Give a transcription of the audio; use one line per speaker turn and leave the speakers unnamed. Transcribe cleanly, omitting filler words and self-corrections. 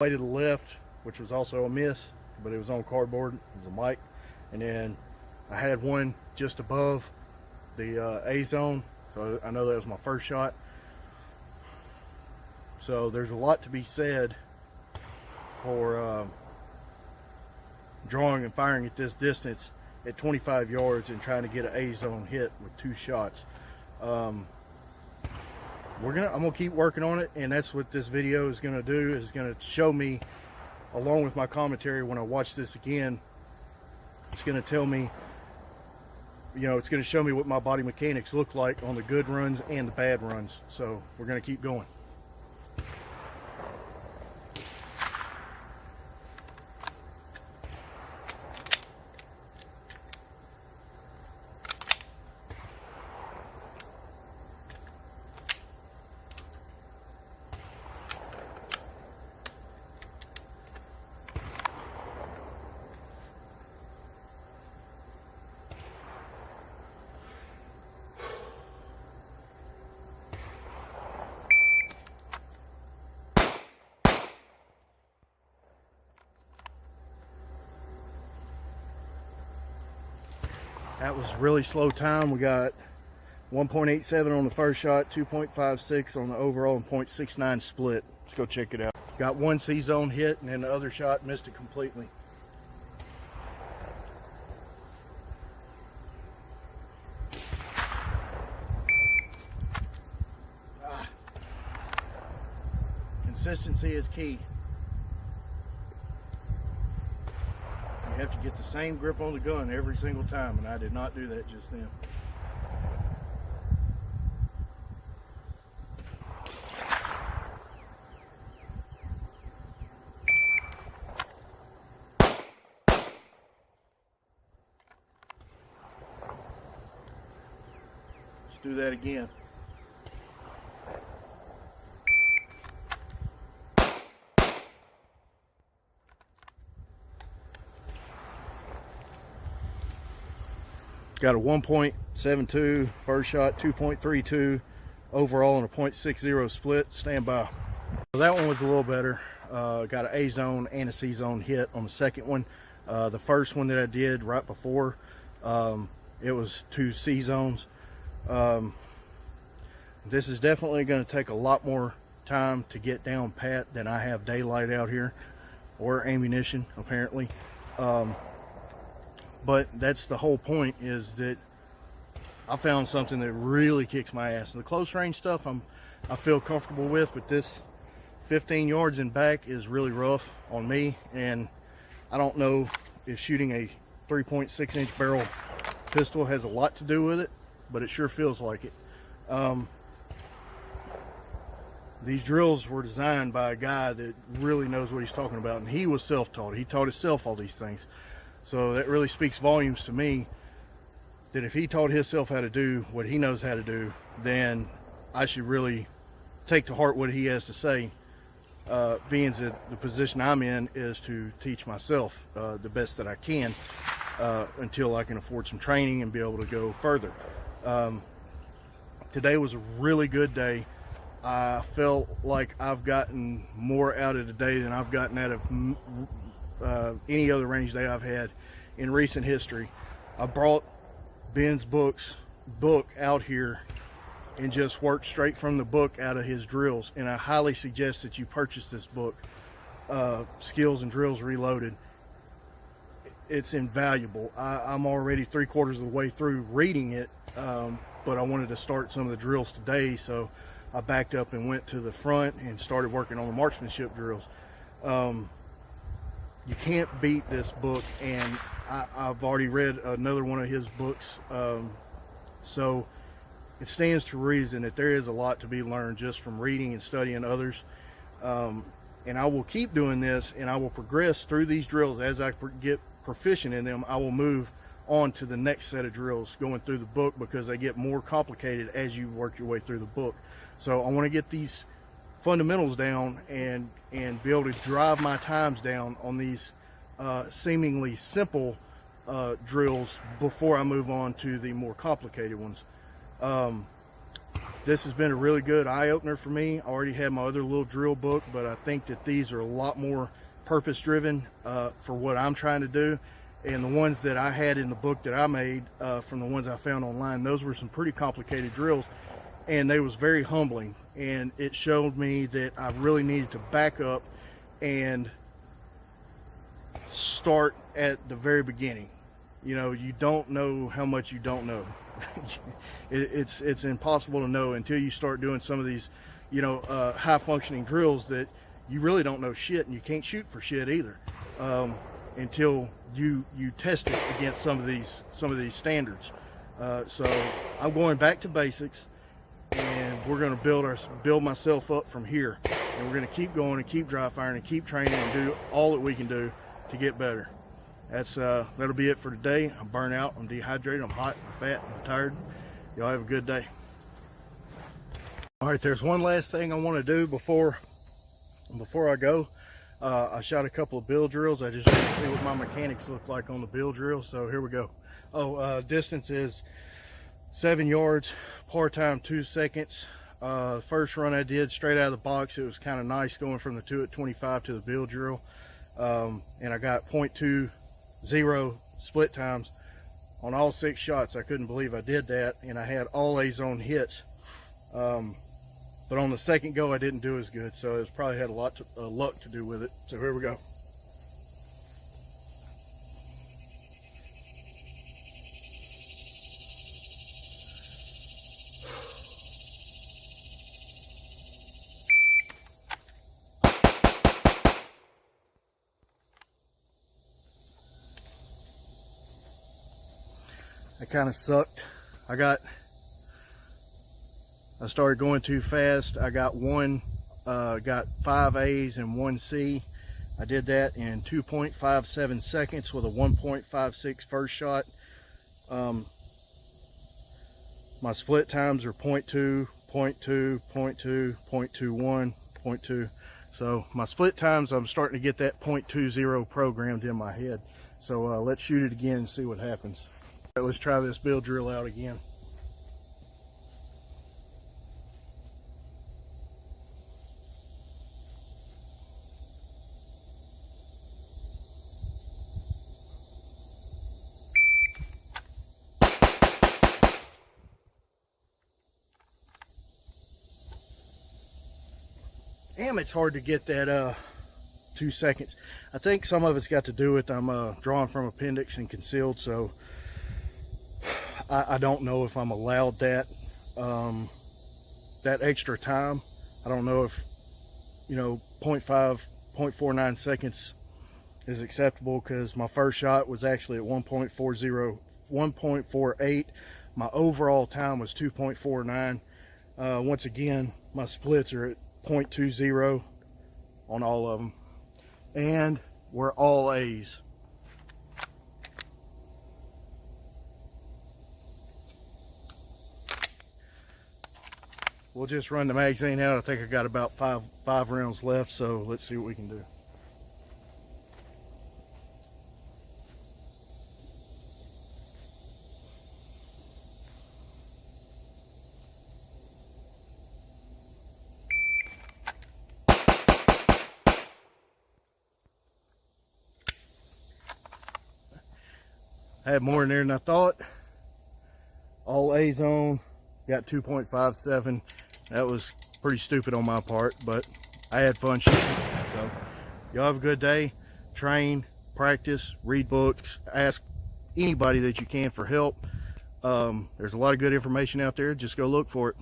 Way to the left, which was also a miss, but it was on cardboard. It was a mic. And then I had one just above the A zone, so I know that was my first shot. So there's a lot to be said for drawing and firing at this distance at 25 yards and trying to get an A zone hit with 2 shots. I'm gonna keep working on it, and that's what this video is gonna do, is gonna show me, along with my commentary when I watch this again, it's gonna tell me, it's gonna show me what my body mechanics look like on the good runs and the bad runs. So we're gonna keep going. That was really slow time. We got 1.87 on the first shot, 2.56 on the overall, and 0.69 split. Let's go check it out. Got one C zone hit, and then the other shot missed it completely. Consistency is key. You have to get the same grip on the gun every single time, and I did not do that just then. Let's do that again. Got a 1.72 first shot, 2.32 overall, and a 0.60 split. Stand by. So that one was a little better. Got an A zone and a C zone hit on the second one. The first one that I did right before, it was 2 C zones. This is definitely going to take a lot more time to get down pat than I have daylight out here, or ammunition apparently. But that's the whole point, is that I found something that really kicks my ass. And the close range stuff I feel comfortable with, but this 15 yards and back is really rough on me, and I don't know if shooting a 3.6 inch barrel pistol has a lot to do with it, but it sure feels like it. These drills were designed by a guy that really knows what he's talking about, and he was self-taught. He taught himself all these things. So that really speaks volumes to me, that if he taught himself how to do what he knows how to do, then I should really take to heart what he has to say, being that the position I'm in is to teach myself the best that I can until I can afford some training and be able to go further. Today was a really good day. I felt like I've gotten more out of the day than I've gotten out of any other range day I've had in recent history. I brought Ben's book out here and just worked straight from the book out of his drills, and I highly suggest that you purchase this book, Skills and Drills Reloaded. It's invaluable. I'm already 3/4 of the way through reading it, but I wanted to start some of the drills today, so I backed up and went to the front and started working on the marksmanship drills. You can't beat this book, and I've already read another one of his books, so it stands to reason that there is a lot to be learned just from reading and studying others. And I will keep doing this, and I will progress through these drills. As I get proficient in them, I will move on to the next set of drills going through the book, because they get more complicated as you work your way through the book. So I want to get these fundamentals down and be able to drive my times down on these seemingly simple drills before I move on to the more complicated ones. this has been a really good eye-opener for me. I already had my other little drill book, but I think that these are a lot more purpose-driven for what I'm trying to do. And the ones that I had in the book that I made from the ones I found online, those were some pretty complicated drills, and they was very humbling. And it showed me that I really needed to back up and start at the very beginning. You know, you don't know how much you don't know. It's impossible to know until you start doing some of these, you know, high functioning drills that you really don't know shit, and you can't shoot for shit either until you test it against some of these standards. So I'm going back to basics, and we're going to build myself up from here, and we're going to keep going and keep dry firing and keep training and do all that we can do to get better. That'll be it for today. I'm burnt out, I'm dehydrated, I'm hot, I'm fat, I'm tired. Y'all have a good day. All right, there's one last thing I want to do before I go. I shot a couple of bill drills. I just want to see what my mechanics look like on the bill drill. So here we go. Distance is 7 yards, par time 2 seconds. First run I did straight out of the box, it was kind of nice going from the 2 at 25 to the bill drill. And I got 0.20 split times on all 6 shots. I couldn't believe I did that, and I had all A zone hits. But on the second go, I didn't do as good, so it's probably had a lot of luck to do with it. So here we go. That kind of sucked. I started going too fast. I got 5 A's and 1 C. I did that in 2.57 seconds with a 1.56 first shot. My split times are 0.2, 0.2, 0.2, 0.21, 0.2. So my split times, I'm starting to get that 0.20 programmed in my head. So let's shoot it again and see what happens. Let's try this bill drill out again. Damn, it's hard to get that 2 seconds. I think some of it's got to do with I'm drawing from appendix and concealed, so I don't know if I'm allowed that extra time. I don't know if, you know, 0.49 seconds is acceptable, because my first shot was actually at 1.48. My overall time was 2.49. Once again, my splits are at 0.20 on all of them, and we're all A's. We'll just run the magazine out. I think I got about five rounds left, so let's see what we can do. I had more in there than I thought. All A zone, got 2.57. That was pretty stupid on my part, but I had fun shooting. So y'all have a good day. Train, practice, read books, ask anybody that you can for help. There's a lot of good information out there. Just go look for it.